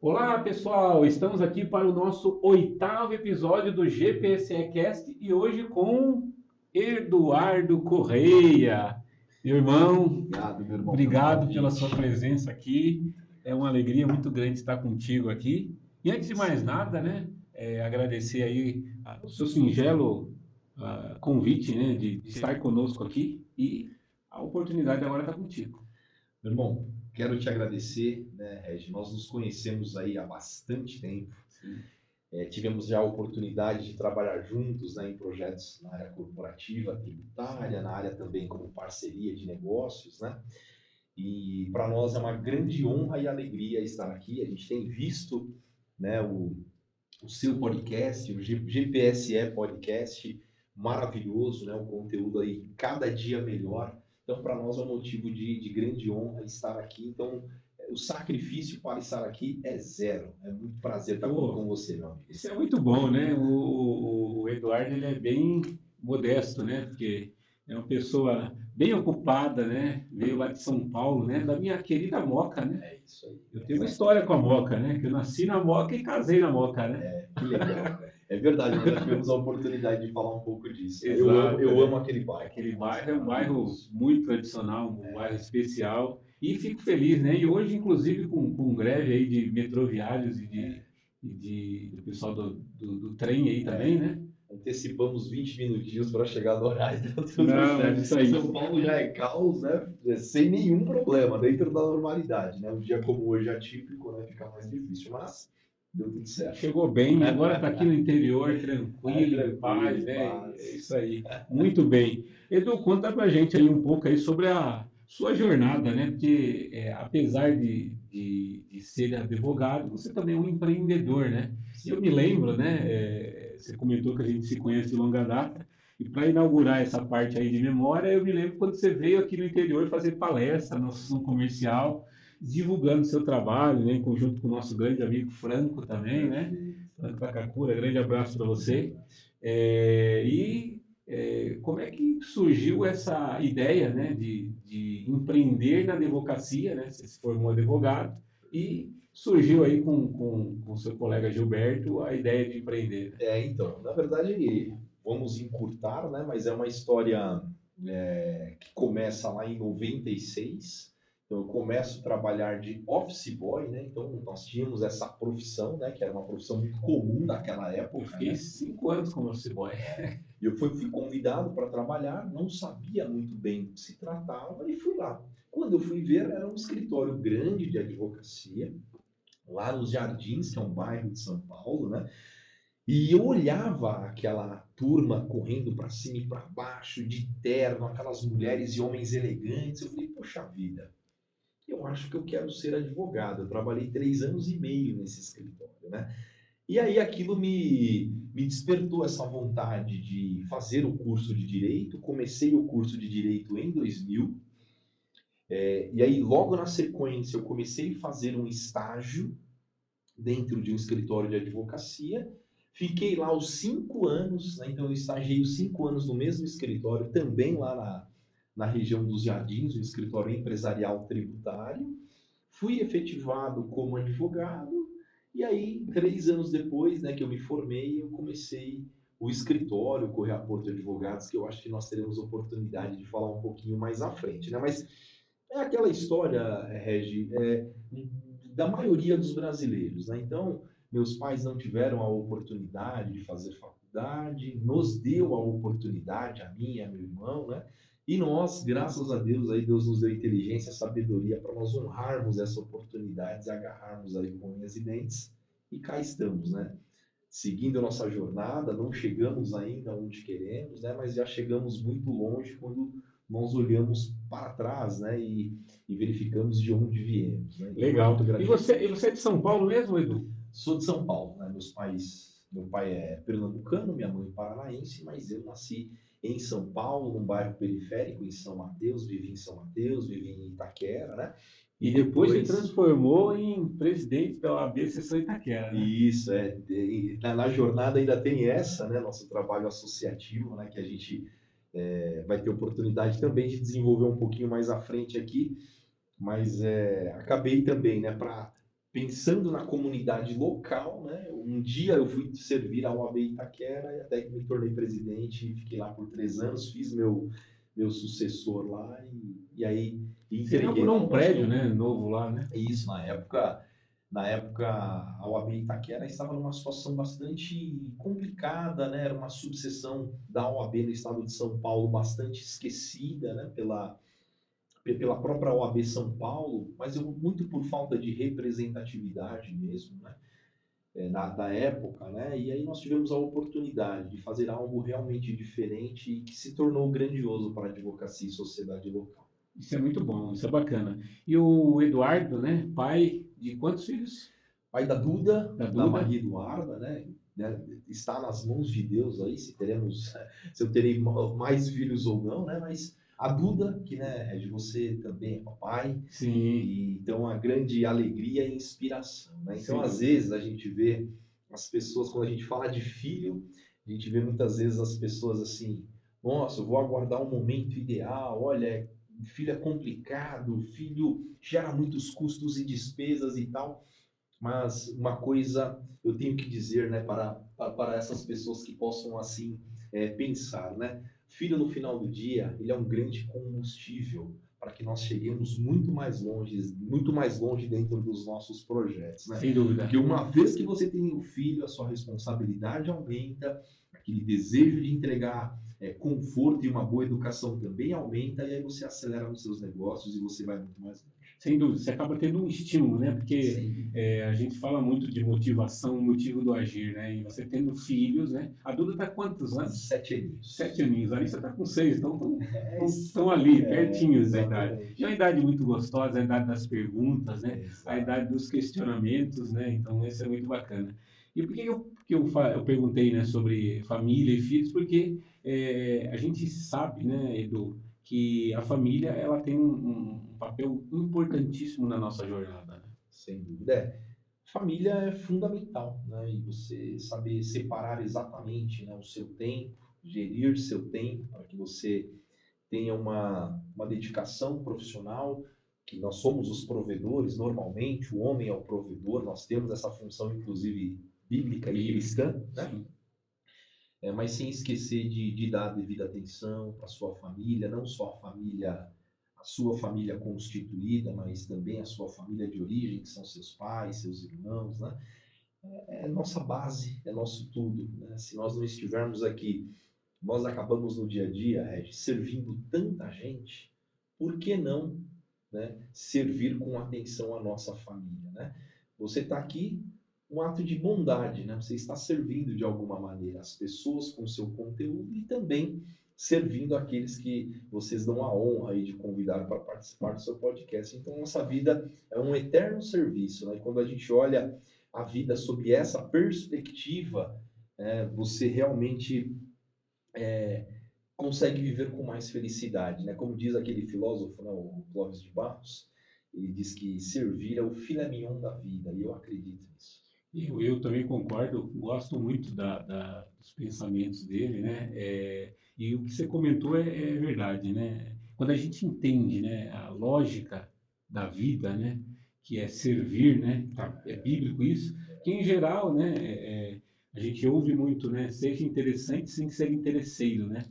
Olá, pessoal! Estamos aqui para o nosso oitavo episódio do GPSE Cast e hoje com Eduardo Correia. Meu irmão, Obrigado, meu irmão, pelo obrigado convite. pela sua presença aqui. É uma alegria muito grande estar contigo aqui. E antes de mais nada, né, agradecer aí o seu singelo convite, né, de estar conosco aqui e a oportunidade agora está contigo. Meu irmão, quero te agradecer, né, Regi? Nós nos conhecemos aí há bastante tempo. Sim. Tivemos já a oportunidade de trabalhar juntos, né, em projetos na área corporativa, tributária, na área também como parceria de negócios, né? E para nós é uma grande honra e alegria estar aqui. A gente tem visto, né, o seu podcast, o GPSE Podcast, maravilhoso, né? O conteúdo aí cada dia melhor. Então, para nós é um motivo de grande honra estar aqui. Então, o sacrifício para estar aqui é zero. É muito prazer estar com você, meu amigo. Isso é muito bom, né? O Eduardo ele é bem modesto, né? Porque é uma pessoa bem ocupada, né? Veio lá de São Paulo, né? Da minha querida Moca, né? É isso aí. Eu tenho uma história com a Moca, né? Que eu nasci na Moca e casei na Moca, né? Que legal. É verdade, nós já tivemos a oportunidade de falar um pouco disso. Né? Exato, eu amo aquele bairro. Aquele bairro é um bairro muito tradicional, um bairro especial. E fico feliz, né? E hoje, inclusive, com greve aí de metroviários do pessoal do trem aí também, né? Antecipamos 20 minutinhos para chegar no horário. Então, tudo Não, certo. isso aí. São Paulo já é caos, né? Sem nenhum problema, dentro da normalidade, né? Um dia como hoje é atípico, né? Fica mais difícil, mas deu tudo certo. Chegou bem, agora está aqui no interior, tranquilo, em paz, né? Paz. É isso aí. Muito bem. Edu, conta pra gente aí um pouco aí sobre a sua jornada, né? Porque apesar de ser advogado, você também é um empreendedor, né? E eu me lembro, né? Você comentou que a gente se conhece de longa data. E para inaugurar essa parte aí de memória, eu me lembro quando você veio aqui no interior fazer palestra no comercial, divulgando seu trabalho, né, em conjunto com o nosso grande amigo Franco também, né? Franco Takakura, grande abraço para você. Como é que surgiu essa ideia, né, de empreender na advocacia, né? Você se formou advogado e surgiu aí com seu colega Gilberto a ideia de empreender. Então, na verdade, vamos encurtar, né? Mas é uma história que começa lá em 96. Então, eu começo a trabalhar de office boy, né? Então, nós tínhamos essa profissão, né? Que era uma profissão muito comum naquela época. Eu fiz 5 anos como office boy. E eu fui convidado para trabalhar, não sabia muito bem do que se tratava e fui lá. Quando eu fui ver, era um escritório grande de advocacia, lá nos Jardins, que é um bairro de São Paulo, né? E eu olhava aquela turma correndo para cima e para baixo, de terno, aquelas mulheres e homens elegantes. Eu falei, poxa vida, eu acho que eu quero ser advogado. Eu trabalhei 3 anos e meio nesse escritório, né? E aí aquilo me despertou essa vontade de fazer o curso de Direito. Comecei o curso de Direito em 2000. E aí logo na sequência eu comecei a fazer um estágio dentro de um escritório de advocacia. Fiquei lá os 5 anos, né? Então eu estagiei os 5 anos no mesmo escritório, também lá na região dos Jardins, um escritório empresarial tributário. Fui efetivado como advogado, e aí 3 anos depois, né, que eu me formei, eu comecei o escritório, o Correia Porto Advogados, que eu acho que nós teremos oportunidade de falar um pouquinho mais à frente, né? Mas é aquela história, Regi, da maioria dos brasileiros, né? Então, meus pais não tiveram a oportunidade de fazer faculdade, nos deu a oportunidade, a mim e a meu irmão, né? E nós, graças a Deus, aí Deus nos deu inteligência, sabedoria para nós honrarmos essa oportunidade, agarrarmos aí com unhas e dentes, e cá estamos, né? Seguindo a nossa jornada, não chegamos ainda onde queremos, né? Mas já chegamos muito longe quando nós olhamos para trás, né? E verificamos de onde viemos. Né? Então, legal. E você é de São Paulo mesmo, Edu? Sou de São Paulo, né? Meu pai é pernambucano, minha mãe paranaense, mas eu nasci em São Paulo, num bairro periférico, em São Mateus, vivi em São Mateus, vivi em Itaquera, né? E depois se transformou em presidente da OAB Seção Itaquera. Né? Isso, na jornada ainda tem essa, né? Nosso trabalho associativo, né? Que a gente vai ter oportunidade também de desenvolver um pouquinho mais à frente aqui, mas acabei também, né? Para pensando na comunidade local, né? Um dia eu fui servir a OAB Itaquera e até que me tornei presidente, fiquei lá por 3 anos, fiz meu sucessor lá e aí Você entreguei inaugurou lá um o nosso prédio, novo. né, novo lá, né? Isso, na época a OAB Itaquera estava numa situação bastante complicada, né? Era uma subseção da OAB no estado de São Paulo bastante esquecida, né? Pela própria OAB São Paulo, mas muito por falta de representatividade mesmo, né? Da época, né? E aí nós tivemos a oportunidade de fazer algo realmente diferente e que se tornou grandioso para a advocacia e sociedade local. Isso é muito bom, isso é bacana. E o Eduardo, né, pai de quantos filhos? Pai da Duda, Da da Duda? Maria Eduarda, né? Está nas mãos de Deus aí, se eu terei mais filhos ou não, né? Mas a Duda, que né, é de você também, é papai, Sim, e então a grande alegria e inspiração, né? Então, sem às dúvida. vezes a gente vê as pessoas, quando a gente fala de filho, a gente vê muitas vezes as pessoas assim, nossa, eu vou aguardar um momento ideal, olha, filho é complicado, filho gera muitos custos e despesas e tal. Mas uma coisa eu tenho que dizer, né, para essas pessoas que possam assim pensar, né? Filho no final do dia, ele é um grande combustível para que nós cheguemos muito mais longe dentro dos nossos projetos, né? Sem dúvida. Porque uma vez que você tem um filho, a sua responsabilidade aumenta, aquele desejo de entregar conforto e uma boa educação também aumenta, e aí você acelera nos seus negócios e você vai muito mais longe. Sem dúvida, você acaba tendo um estímulo, né? Porque Sim. a gente fala muito de motivação, motivo do agir, né? E você tendo filhos, né? A Duda está quantos anos? 7 aninhos. 7 aninhos. Ali você está com 6, então É estão ali, É, pertinhos da idade. E é exatamente. uma idade muito gostosa, a idade das perguntas, né? A Exato. idade dos questionamentos, né? Então, isso é muito bacana. E por que eu perguntei, né, sobre família e filhos? Porque a gente sabe, né, Edu, que a família ela tem um papel importantíssimo na nossa jornada, né? Sem dúvida. Família é fundamental, né? E você saber separar exatamente, né, o seu tempo, gerir seu tempo para que você tenha uma dedicação profissional, que nós somos os provedores, normalmente, o homem é o provedor, nós temos essa função, inclusive, bíblica e Bíblica, cristã, né? sim. Mas sem esquecer de dar a devida atenção para a sua família, não só a sua família constituída, mas também a sua família de origem, que são seus pais, seus irmãos, né? É nossa base, é nosso tudo, né? Se nós não estivermos aqui, nós acabamos no dia a dia, servindo tanta gente, por que não, né, servir com atenção à nossa família, né? Você está aqui, um ato de bondade, né? Você está servindo de alguma maneira as pessoas com seu conteúdo e também servindo aqueles que vocês dão a honra aí de convidar para participar do seu podcast. Então, nossa vida é um eterno serviço, né? E quando a gente olha a vida sob essa perspectiva, você realmente consegue viver com mais felicidade, né? Como diz aquele filósofo, né, o Clóvis de Barros, ele diz que servir é o filé mignon da vida, e eu acredito nisso. Eu também concordo, gosto muito dos pensamentos dele, né? E o que você comentou é verdade, né? Quando a gente entende, né, a lógica da vida, né, que é servir, né? É bíblico isso, que em geral, né, a gente ouve muito, né? Seja interessante sem ser interesseiro, né?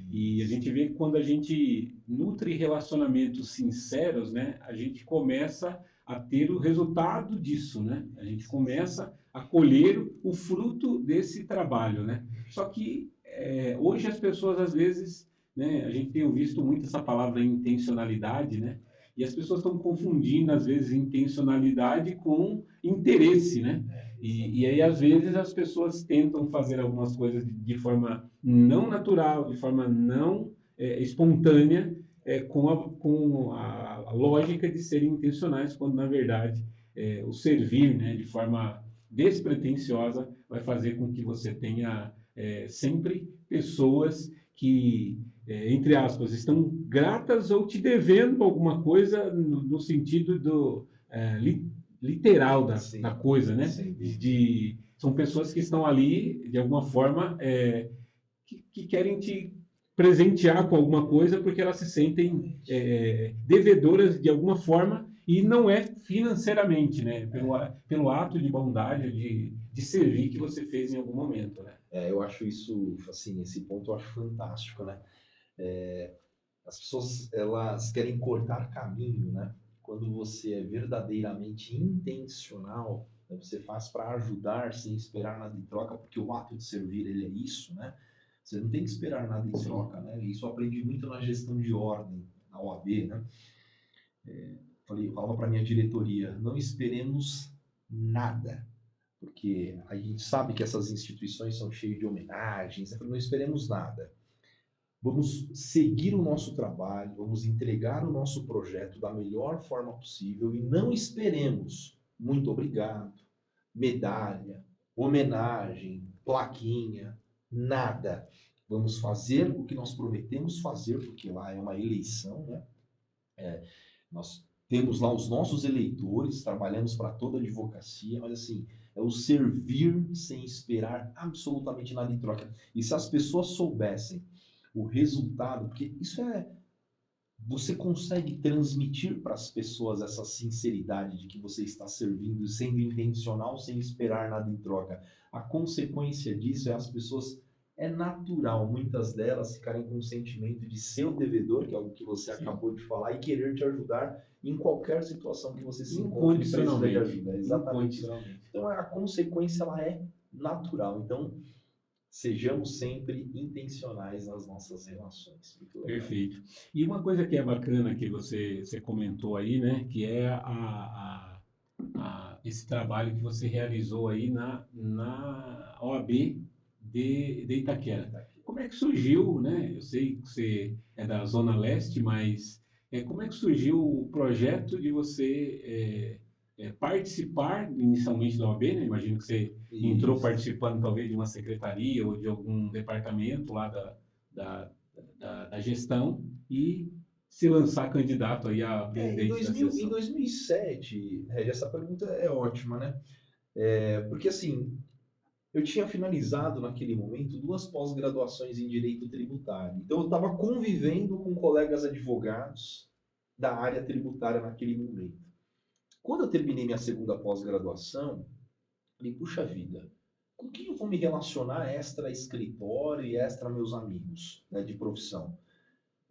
E a gente vê que quando a gente nutre relacionamentos sinceros, né, a gente começa a ter o resultado disso, né? A gente começa a colher o fruto desse trabalho, né? Só que hoje as pessoas às vezes, né? A gente tem visto muito essa palavra intencionalidade, né? E as pessoas estão confundindo às vezes intencionalidade com interesse, né? E aí às vezes as pessoas tentam fazer algumas coisas de forma não natural, de forma não espontânea, com a lógica de serem intencionais, quando na verdade o servir, né, de forma despretensiosa vai fazer com que você tenha sempre pessoas que, entre aspas, estão gratas ou te devendo alguma coisa no sentido literal da coisa, né? São pessoas que estão ali, de alguma forma, que querem te presentear com alguma coisa porque elas se sentem devedoras de alguma forma E não é financeiramente, né? Pelo ato de bondade, de servir que você fez em algum momento, né? Eu acho isso, assim, esse ponto eu acho fantástico, né? As pessoas, elas querem cortar caminho, né? Quando você é verdadeiramente intencional, né? Você faz para ajudar sem esperar nada em troca, porque o ato de servir, ele é isso, né? Você não tem que esperar nada em troca, né? Isso eu aprendi muito na gestão de ordem, na OAB, né? Eu falava para minha diretoria, não esperemos nada, porque a gente sabe que essas instituições são cheias de homenagens, né? Não esperemos nada. Vamos seguir o nosso trabalho, vamos entregar o nosso projeto da melhor forma possível e não esperemos muito obrigado, medalha, homenagem, plaquinha, nada. Vamos fazer o que nós prometemos fazer, porque lá é uma eleição, né? Nós temos lá os nossos eleitores, trabalhamos para toda a advocacia, mas assim, é o servir sem esperar absolutamente nada em troca. E se as pessoas soubessem o resultado, porque isso você consegue transmitir para as pessoas essa sinceridade de que você está servindo, sendo intencional, sem esperar nada em troca. A consequência disso é as pessoas, é natural, muitas delas ficarem com o sentimento de ser o devedor, que é algo que você acabou de falar, e querer te ajudar em qualquer situação que você se encontre e precisa de ajuda. É exatamente isso. Então a consequência ela é natural. Então sejamos sempre intencionais nas nossas relações. Muito legal. Perfeito. E uma coisa que é bacana que você comentou aí, né, que é esse trabalho que você realizou aí na OAB de Itaquera. Como é que surgiu, né? Eu sei que você é da Zona Leste, mas como é que surgiu o projeto de você participar inicialmente da OAB, né? Imagino que você entrou participando talvez de uma secretaria ou de algum departamento lá da gestão e se lançar candidato aí a presidente da sessão. Em 2007, essa pergunta é ótima, né? Porque assim, eu tinha finalizado naquele momento 2 pós-graduações em Direito Tributário. Então eu estava convivendo com colegas advogados da área tributária naquele momento. Quando eu terminei minha segunda pós-graduação, falei, puxa vida, com quem eu vou me relacionar extra escritório e extra meus amigos, né, de profissão?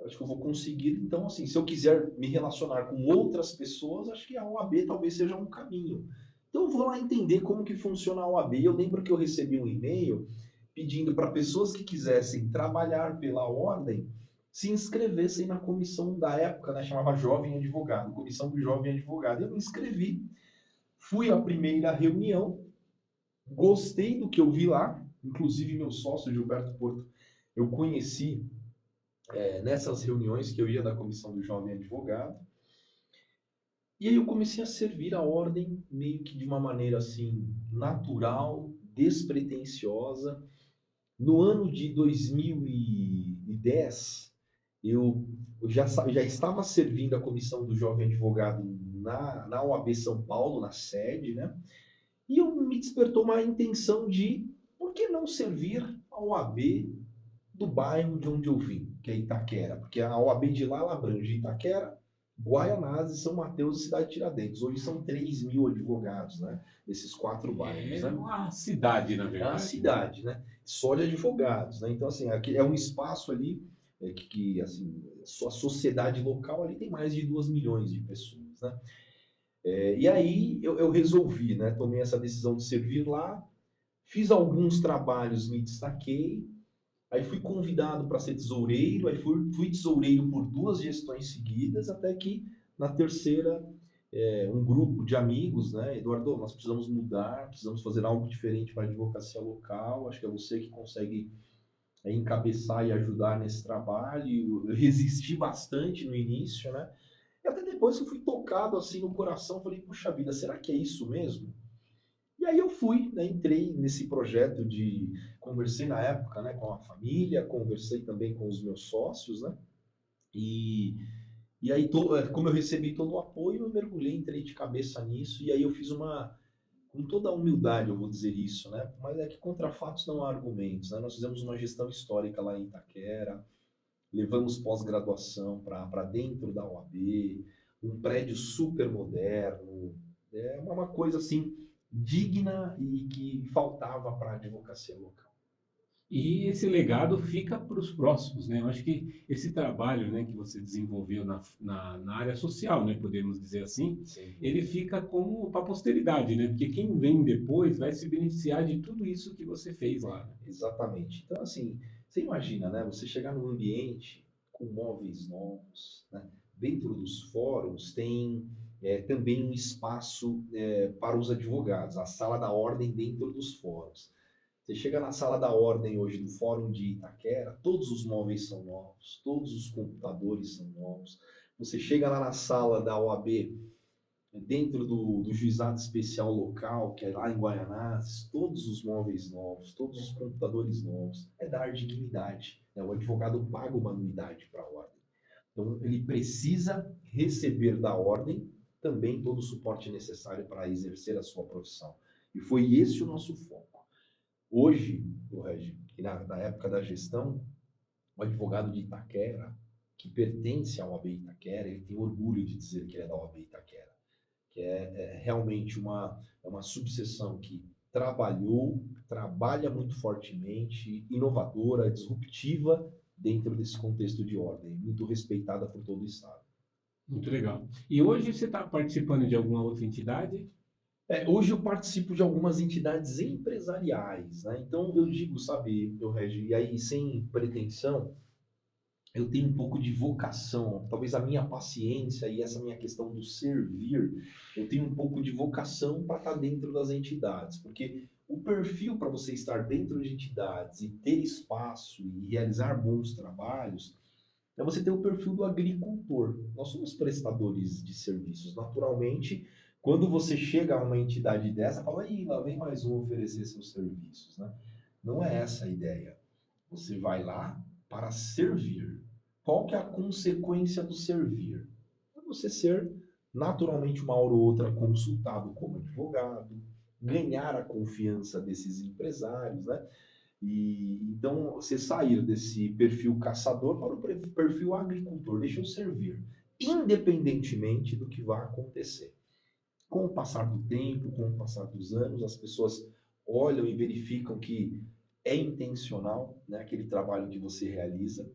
Acho que eu vou conseguir, então, assim, se eu quiser me relacionar com outras pessoas, acho que a OAB talvez seja um caminho. Então, eu vou lá entender como que funciona a OAB. Eu lembro que eu recebi um e-mail pedindo para pessoas que quisessem trabalhar pela ordem se inscrevessem na comissão da época, né, chamava Jovem Advogado, Comissão do Jovem Advogado. Eu me inscrevi, fui à primeira reunião, gostei do que eu vi lá, inclusive meu sócio Gilberto Porto, eu conheci nessas reuniões que eu ia da Comissão do Jovem Advogado. E aí eu comecei a servir a ordem meio que de uma maneira assim, natural, despretensiosa. No ano de 2010, eu já estava servindo a Comissão do Jovem Advogado na OAB São Paulo, na sede, né? E me despertou uma intenção de, por que não servir a OAB do bairro de onde eu vim, que é Itaquera, porque a OAB de lá ela abrange Itaquera, Guaianazes, São Mateus e Cidade Tiradentes. Hoje são 3.000 advogados, né? Nesses 4 bairros. É uma cidade, na verdade. É uma cidade, né? Só de advogados, né? Então, assim, aqui é um espaço ali que assim, a sociedade local ali tem mais de 2 milhões de pessoas, né? E aí eu resolvi, né? Tomei essa decisão de servir lá, fiz alguns trabalhos, me destaquei, aí fui convidado para ser tesoureiro, aí fui tesoureiro por 2 gestões seguidas, até que na terceira, um grupo de amigos, né, Eduardo, nós precisamos mudar, precisamos fazer algo diferente para a advocacia local, acho que é você que consegue encabeçar e ajudar nesse trabalho. Eu resisti bastante no início, né, e até depois que eu fui tocado assim no coração, falei, puxa vida, será que é isso mesmo? E aí eu fui, né, entrei nesse projeto conversei na época, né, com a família, conversei também com os meus sócios, né, e aí, como eu recebi todo o apoio, eu mergulhei, entrei de cabeça nisso, e aí eu fiz com toda a humildade, eu vou dizer isso, né, mas é que contra fatos não há argumentos, né, nós fizemos uma gestão histórica lá em Itaquera, levamos pós-graduação para dentro da OAB, um prédio super moderno, é uma coisa assim digna e que faltava para a advocacia local. E esse legado fica para os próximos, né? Eu acho que esse trabalho, né, que você desenvolveu na área social, né, podemos dizer assim, Sim. ele fica como para a posteridade, né? Porque quem vem depois vai se beneficiar de tudo isso que você fez lá, né? Exatamente. Então, assim, você imagina, né? Você chegar num ambiente com móveis novos, né? Dentro dos fóruns tem também um espaço para os advogados, a sala da ordem dentro dos fóruns. Você chega na sala da ordem hoje do Fórum de Itaquera, todos os móveis são novos, todos os computadores são novos. Você chega lá na sala da OAB, dentro do juizado especial local, que é lá em Guaianazes, todos os móveis novos, todos os computadores novos, é dar dignidade, né? O advogado paga uma anuidade para a ordem. Então, ele precisa receber da ordem também todo o suporte necessário para exercer a sua profissão. E foi esse o nosso foco. Hoje, o Regi, na época da gestão, o advogado de Itaquera, que pertence à OAB Itaquera, ele tem orgulho de dizer que ele é da OAB Itaquera, que é realmente uma subseção que trabalha muito fortemente, inovadora, disruptiva dentro desse contexto de ordem, muito respeitada por todo o Estado. Muito legal. E hoje você está participando de alguma outra entidade? Hoje eu participo de algumas entidades empresariais, né? Então eu digo, sabe, eu Regi, e aí sem pretensão, eu tenho um pouco de vocação, talvez a minha paciência e essa minha questão do servir, eu tenho um pouco de vocação para estar dentro das entidades, porque o perfil para você estar dentro de entidades e ter espaço e realizar bons trabalhos é você ter o perfil do agricultor. Nós somos prestadores de serviços. Naturalmente, quando você chega a uma entidade dessa, fala, aí, lá vem mais um oferecer seus serviços, né? Não é essa a ideia. Você vai lá para servir. Qual que é a consequência do servir? É você ser, naturalmente, uma hora ou outra consultado como advogado, ganhar a confiança desses empresários, né? E então você sair desse perfil caçador para o perfil agricultor, deixa eu servir, independentemente do que vai acontecer. Com o passar do tempo, com o passar dos anos, as pessoas olham e verificam que é intencional, né, aquele trabalho que você realiza,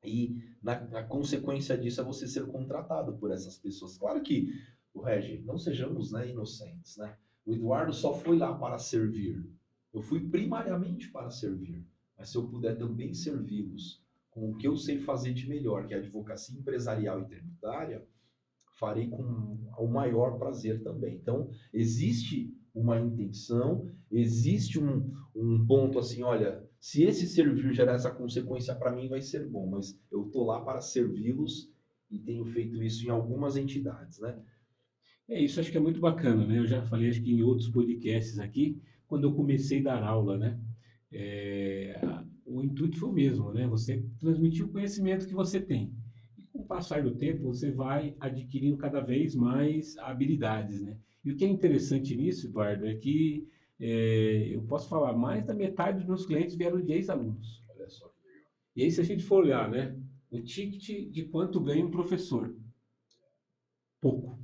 e na consequência disso é você ser contratado por essas pessoas. Claro que, o Regi, não sejamos, né, inocentes, né? O Eduardo só foi lá para servir. Eu fui primariamente para servir. Mas se eu puder também servi-los com o que eu sei fazer de melhor, que é a advocacia empresarial e tributária, farei com o maior prazer também. Então, existe uma intenção, existe um ponto assim, olha, se esse servir gerar essa consequência para mim vai ser bom, mas eu estou lá para servi-los e tenho feito isso em algumas entidades, né? É isso, acho que é muito bacana, né? Eu já falei, acho que em outros podcasts aqui, quando eu comecei a dar aula, né? O intuito foi o mesmo, né? Você transmitir o conhecimento que você tem. E com o passar do tempo, você vai adquirindo cada vez mais habilidades, né? E o que é interessante nisso, Eduardo, é que eu posso falar, mais da metade dos meus clientes vieram de ex-alunos. Olha só que legal. E aí, se a gente for olhar, né? O ticket de quanto ganha um professor. Pouco.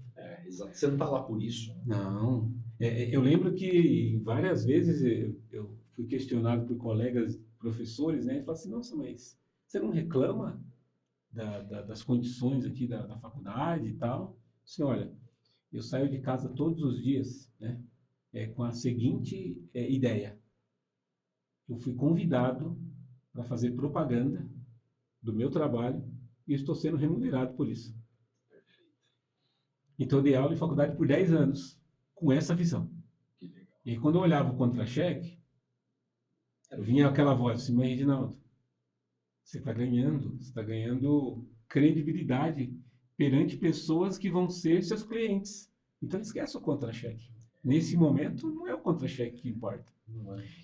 Exato. Você não está lá por isso, né? Não. Eu lembro que várias vezes eu fui questionado por colegas professores, né? E falaram assim, nossa, mas você não reclama das condições aqui da faculdade e tal? Assim, olha, eu saio de casa todos os dias, né? Com a seguinte ideia. Eu fui convidado para fazer propaganda do meu trabalho e estou sendo remunerado por isso. Então, eu dei aula em faculdade por 10 anos, com essa visão. E aí, quando eu olhava o contra-cheque, vinha aquela voz assim, mas Reginaldo, você está ganhando credibilidade perante pessoas que vão ser seus clientes. Então, esquece o contra-cheque. Nesse momento, não é o contra-cheque que importa.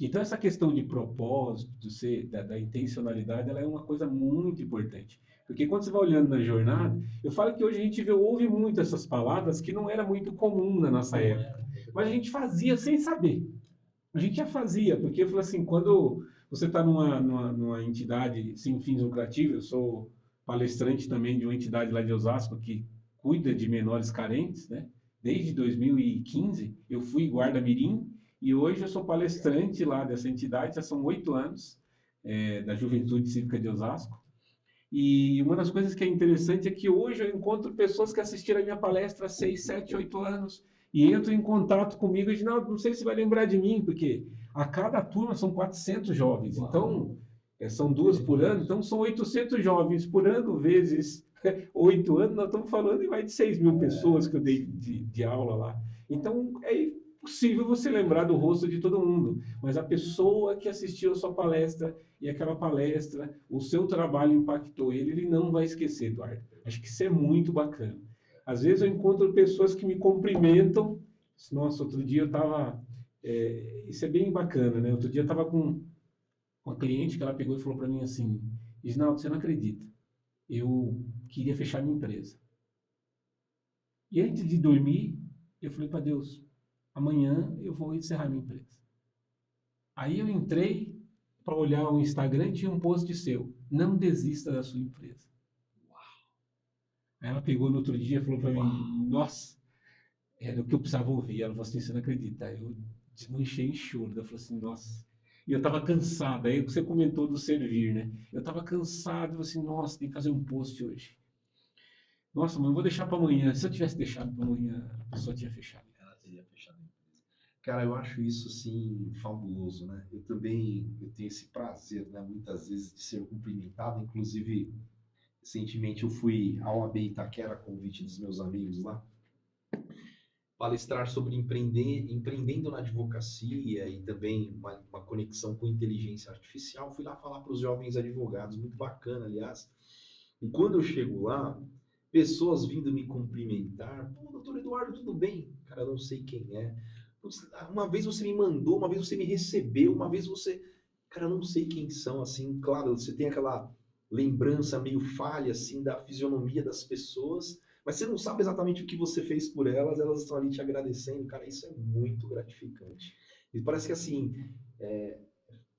Então, essa questão de propósito, da intencionalidade, ela é uma coisa muito importante. Porque quando você vai olhando na jornada, eu falo que hoje a gente ouve muito essas palavras que não era muito comum na nossa época. Mas a gente fazia sem saber. A gente já fazia, porque eu falo assim, quando você está numa entidade sem fins lucrativos, eu sou palestrante também de uma entidade lá de Osasco, que cuida de menores carentes, né? Desde 2015 eu fui guarda-mirim e hoje eu sou palestrante lá dessa entidade, já são 8 anos, da Juventude Cívica de Osasco. E uma das coisas que é interessante é que hoje eu encontro pessoas que assistiram a minha palestra há 6, 7, 8 anos e entram em contato comigo e dizem, não sei se vai lembrar de mim, porque a cada turma são 400 jovens. Uau. Então, são 2 por ano, então são 800 jovens por ano, vezes 8 anos, nós estamos falando em mais de 6 mil pessoas que eu dei de aula lá. Então, é impossível você lembrar do rosto de todo mundo, mas a pessoa que assistiu a sua palestra e aquela palestra, o seu trabalho impactou ele não vai esquecer, Eduardo. Acho que isso é muito bacana. Às vezes eu encontro pessoas que me cumprimentam. Nossa, outro dia eu estava... isso é bem bacana, né? Outro dia eu estava com uma cliente que ela pegou e falou para mim assim, Isnaldo, você não acredita, eu queria fechar minha empresa. E antes de dormir, eu falei para Deus, amanhã eu vou encerrar minha empresa. Aí eu entrei para olhar o Instagram e tinha um post seu. Não desista da sua empresa. Uau. Aí ela pegou no outro dia e falou para mim, nossa, era o que eu precisava ouvir. Ela falou assim, você não acredita. Aí eu desmanchei em choro. Eu falei assim, nossa. E eu estava cansado. Aí você comentou do servir, né? Eu estava cansado. Eu falei assim, nossa, tem que fazer um post hoje. Nossa, mas eu vou deixar para amanhã. Se eu tivesse deixado para amanhã, a pessoa tinha fechado. Ela teria fechado. Cara, eu acho isso, assim, fabuloso, né? Eu tenho esse prazer, né, muitas vezes, de ser cumprimentado. Inclusive, recentemente eu fui ao AB Itaquera, a convite dos meus amigos lá, palestrar sobre empreendendo na advocacia e também uma conexão com inteligência artificial. Fui lá falar para os jovens advogados, muito bacana, aliás. E quando eu chego lá, pessoas vindo me cumprimentar. Pô, doutor Eduardo, tudo bem? Cara, eu não sei quem é. Uma vez você me mandou, uma vez você me recebeu, uma vez você... Cara, eu não sei quem são, assim. Claro, você tem aquela lembrança meio falha, assim, da fisionomia das pessoas, mas você não sabe exatamente o que você fez por elas, elas estão ali te agradecendo. Cara, isso é muito gratificante. E parece que, assim,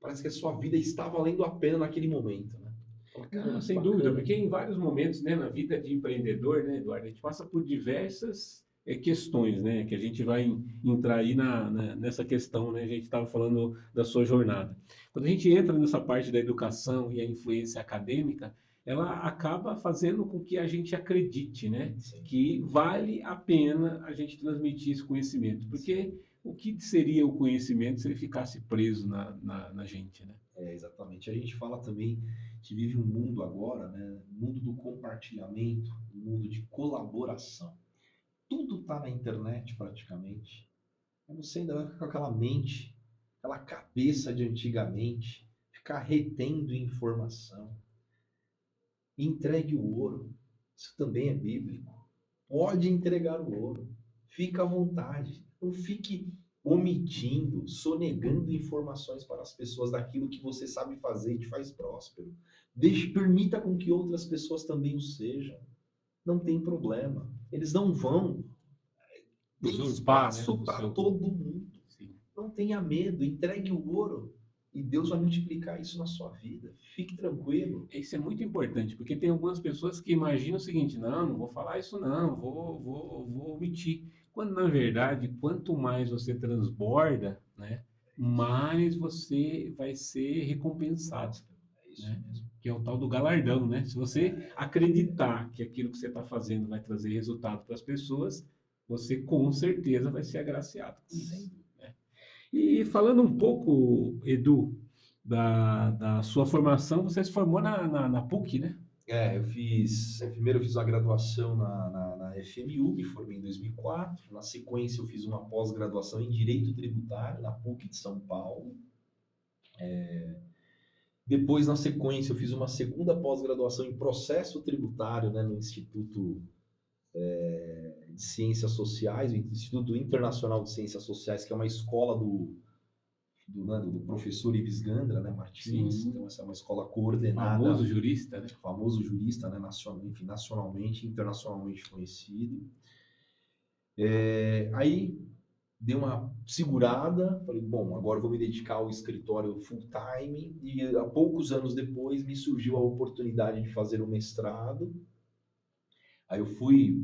parece que a sua vida está valendo a pena naquele momento, né? Não, sem dúvida, porque em vários momentos, né, na vida de empreendedor, né, Eduardo, a gente passa por diversas questões, né, que a gente vai entrar aí nessa questão, né, a gente estava falando da sua jornada. Quando a gente entra nessa parte da educação e a influência acadêmica, ela acaba fazendo com que a gente acredite, né, que vale a pena a gente transmitir esse conhecimento, porque o que seria o conhecimento se ele ficasse preso na gente, né? Exatamente. A gente fala também que vive um mundo agora, né, um mundo do compartilhamento, um mundo de colaboração. Tudo está na internet praticamente. Você ainda vai ficar com aquela mente, aquela cabeça de antigamente, ficar retendo informação. Entregue o ouro. Isso também é bíblico. Pode entregar o ouro. Fica à vontade. Não fique omitindo, sonegando informações para as pessoas daquilo que você sabe fazer e te faz próspero. Permita com que outras pessoas também o sejam. Não tem problema. Eles não vão ter espaço para todo mundo. Sim. Não tenha medo, entregue o ouro e Deus vai multiplicar isso na sua vida. Fique tranquilo. Isso é muito importante, porque tem algumas pessoas que imaginam o seguinte, não vou falar isso não, vou omitir. Quando, na verdade, quanto mais você transborda, né, mais você vai ser recompensado. É isso, né? Mesmo. Que é o tal do galardão, né? Se você acreditar que aquilo que você está fazendo vai trazer resultado para as pessoas, você com certeza vai ser agraciado com isso. Né? E falando um pouco, Edu, da sua formação, você se formou na PUC, né? Primeiro eu fiz uma graduação na FMU, me formei em 2004. Na sequência eu fiz uma pós-graduação em Direito Tributário na PUC de São Paulo. Depois, na sequência, eu fiz uma segunda pós-graduação em Processo Tributário, né, no Instituto de Ciências Sociais, o Instituto Internacional de Ciências Sociais, que é uma escola do professor Ives Gandra, né, Martins. Sim. Então essa é uma escola coordenada. Famoso jurista, né? Famoso jurista, né, nacionalmente, internacionalmente conhecido. Aí dei uma segurada, falei, bom, agora vou me dedicar ao escritório full time, e há poucos anos depois me surgiu a oportunidade de fazer o mestrado. Aí eu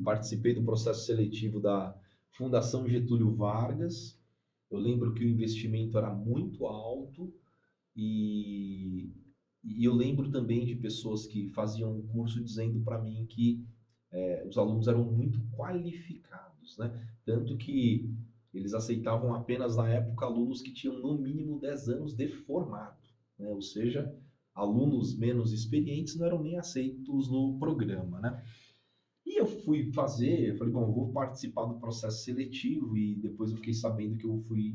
participei do processo seletivo da Fundação Getúlio Vargas. Eu lembro que o investimento era muito alto e, e eu lembro também de pessoas que faziam um curso dizendo para mim que os alunos eram muito qualificados, né? Tanto que eles aceitavam apenas na época alunos que tinham no mínimo 10 anos de formado, né? Ou seja, alunos menos experientes não eram nem aceitos no programa, né? E eu eu falei, bom, eu vou participar do processo seletivo e depois eu fiquei sabendo que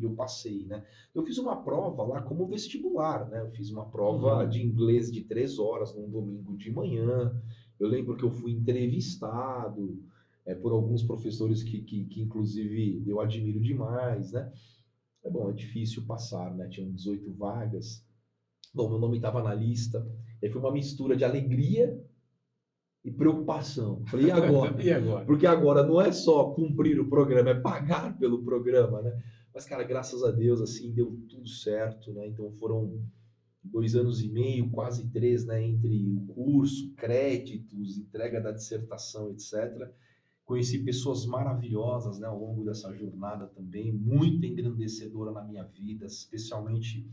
eu passei, né? Eu fiz uma prova lá como vestibular, né? Eu fiz uma prova de inglês de 3 horas num domingo de manhã. Eu lembro que eu fui entrevistado por alguns professores que inclusive eu admiro demais, né? É bom, é difícil passar, né? Tinham 18 vagas. Bom, meu nome estava na lista. Aí foi uma mistura de alegria e preocupação. Falei, e agora? E agora? Porque agora não é só cumprir o programa, é pagar pelo programa, né? Mas, cara, graças a Deus, assim, deu tudo certo, né? Então foram 2 anos e meio, quase 3, né? Entre o curso, créditos, entrega da dissertação, etc. Conheci pessoas maravilhosas, né? Ao longo dessa jornada também, muito engrandecedora na minha vida, especialmente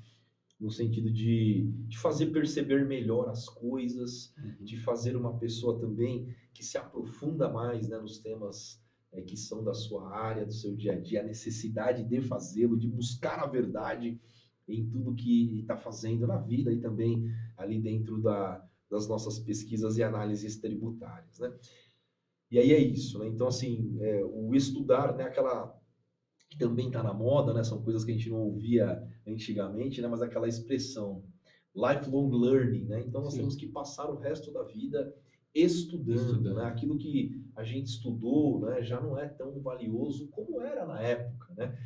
no sentido de fazer perceber melhor as coisas, de fazer uma pessoa também que se aprofunda mais, né, nos temas que são da sua área, do seu dia a dia, a necessidade de fazê-lo, de buscar a verdade em tudo que está fazendo na vida e também ali dentro das nossas pesquisas e análises tributárias, né? E aí é isso, né? Então, assim, o estudar, né, aquela que também está na moda, né? São coisas que a gente não ouvia antigamente, né? Mas aquela expressão lifelong learning, né? Então nós temos Sim. que passar o resto da vida estudando, né? Aquilo que a gente estudou, né? Já não é tão valioso como era na época, né?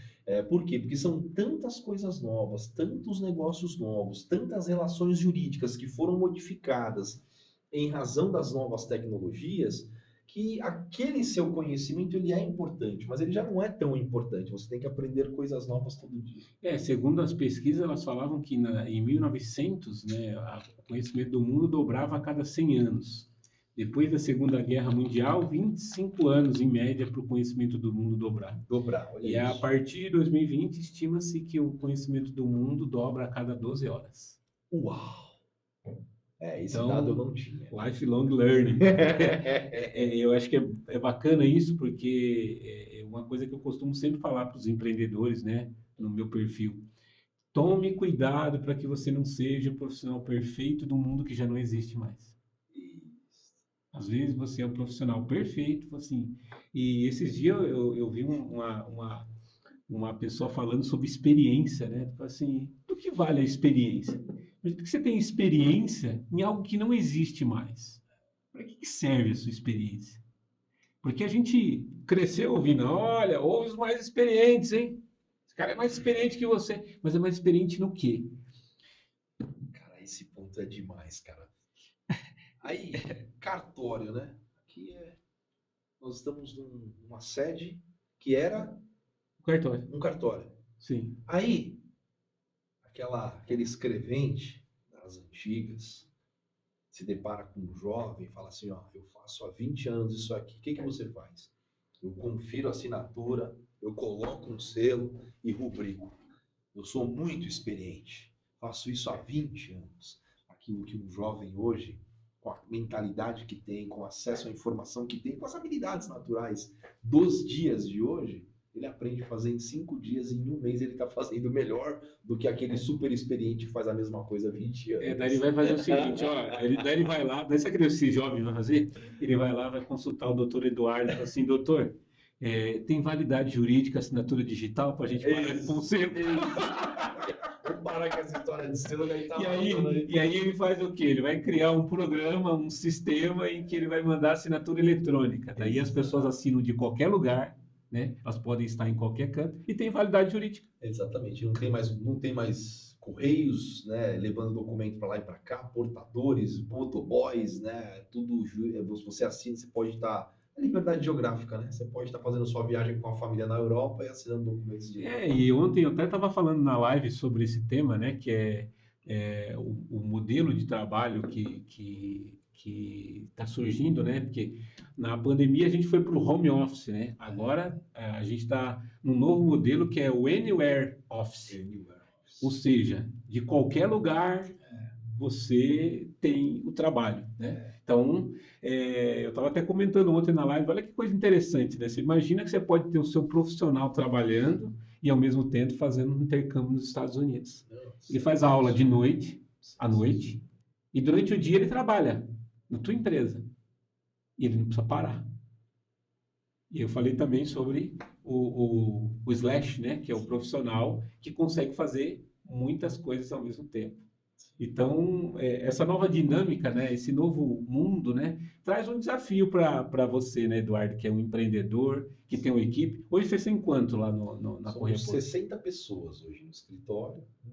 Por quê? Porque são tantas coisas novas, tantos negócios novos, tantas relações jurídicas que foram modificadas em razão das novas tecnologias que aquele seu conhecimento ele é importante, mas ele já não é tão importante. Você tem que aprender coisas novas todo dia. Segundo as pesquisas, elas falavam que em 1900, né, o conhecimento do mundo dobrava a cada 100 anos. Depois da Segunda Guerra Mundial, 25 anos em média para o conhecimento do mundo dobrar. Olha E a isso. partir de 2020, estima-se que o conhecimento do mundo dobra a cada 12 horas. Uau! Esse Então, dado eu não tinha. Lifelong learning. Eu acho que é bacana isso, porque é uma coisa que eu costumo sempre falar para os empreendedores, né, no meu perfil. Tome cuidado para que você não seja o profissional perfeito do mundo que já não existe mais. Às vezes você é um profissional perfeito, assim. E esses dias eu vi uma pessoa falando sobre experiência, né? Assim, do que vale a experiência? Porque você tem experiência em algo que não existe mais. Para que serve a sua experiência? Porque a gente cresceu ouvindo, olha, ouve os mais experientes, hein? Esse cara é mais experiente que você, mas é mais experiente no quê? Cara, esse ponto é demais, cara. Aí, cartório, né? Aqui nós estamos numa sede que era Cartório. um cartório. Sim. Aí, aquele escrevente das antigas se depara com um jovem e fala assim, ó, eu faço há 20 anos isso aqui, o que você faz? Eu confiro a assinatura, eu coloco um selo e rubrico. Eu sou muito experiente, faço isso há 20 anos. Aquilo que um jovem hoje, com a mentalidade que tem, com acesso à informação que tem, com as habilidades naturais dos dias de hoje, ele aprende a fazer em 5 dias, em um mês ele está fazendo melhor do que aquele super experiente que faz a mesma coisa há 20 anos. Daí ele vai fazer o seguinte, ó, daí ele vai lá, daí sabe o que esse jovem vai fazer? Ele vai lá, vai consultar o doutor Eduardo e fala assim, doutor, tem validade jurídica, assinatura digital para a gente parar de pôr um selo? Vamos parar com essa história de selo que a gente tá E aí ele faz o quê? Ele vai criar um programa, um sistema em que ele vai mandar assinatura eletrônica. Daí as pessoas assinam de qualquer lugar, né? Elas podem estar em qualquer canto e tem validade jurídica. Exatamente. Não tem mais correios, né? Levando documento para lá e para cá, portadores, motoboys, né? Tudo. Você assina, você pode estar. É liberdade geográfica, né? Você pode estar fazendo sua viagem com a família na Europa e assinando documentos de lá. E ontem eu até estava falando na live sobre esse tema, né? Que é o modelo de trabalho que que está surgindo, né? Porque na pandemia a gente foi para o home office, né? Agora a gente está num novo modelo que é o Anywhere Office. Ou seja, de qualquer lugar você tem o trabalho, né? Então, eu estava até comentando ontem na live, olha que coisa interessante, né? Você imagina que você pode ter o seu profissional trabalhando e ao mesmo tempo fazendo um intercâmbio nos Estados Unidos. Ele faz a aula de noite, à noite, e durante o dia ele trabalha na tua empresa. E ele não precisa parar. E eu falei também sobre o Slash, né? Que é o profissional que consegue fazer muitas coisas ao mesmo tempo. Então, essa nova dinâmica, né, esse novo mundo, né, traz um desafio para você, né, Eduardo, que é um empreendedor, que tem uma equipe. Hoje vocês têm quanto lá na Correia Somos Porto? 60 pessoas hoje no escritório. Né?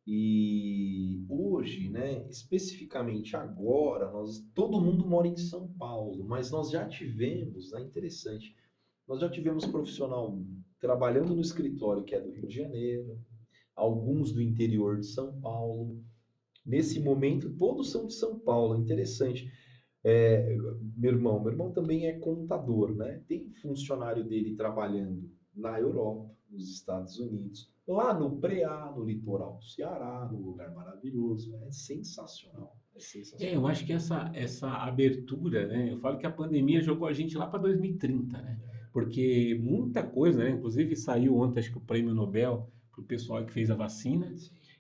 E hoje, né, especificamente agora, todo mundo mora em São Paulo, mas nós já tivemos, né, interessante, nós já tivemos profissional trabalhando no escritório que é do Rio de Janeiro, alguns do interior de São Paulo. Nesse momento, todos são de São Paulo, interessante. Meu irmão também é contador, né? Tem funcionário dele trabalhando na Europa, nos Estados Unidos, lá no Preá, no litoral do Ceará, num lugar maravilhoso. É sensacional. É sensacional. Eu acho que essa abertura, né? Eu falo que a pandemia jogou a gente lá para 2030, né? Porque muita coisa, né? Inclusive saiu ontem, acho que o prêmio Nobel para o pessoal que fez a vacina.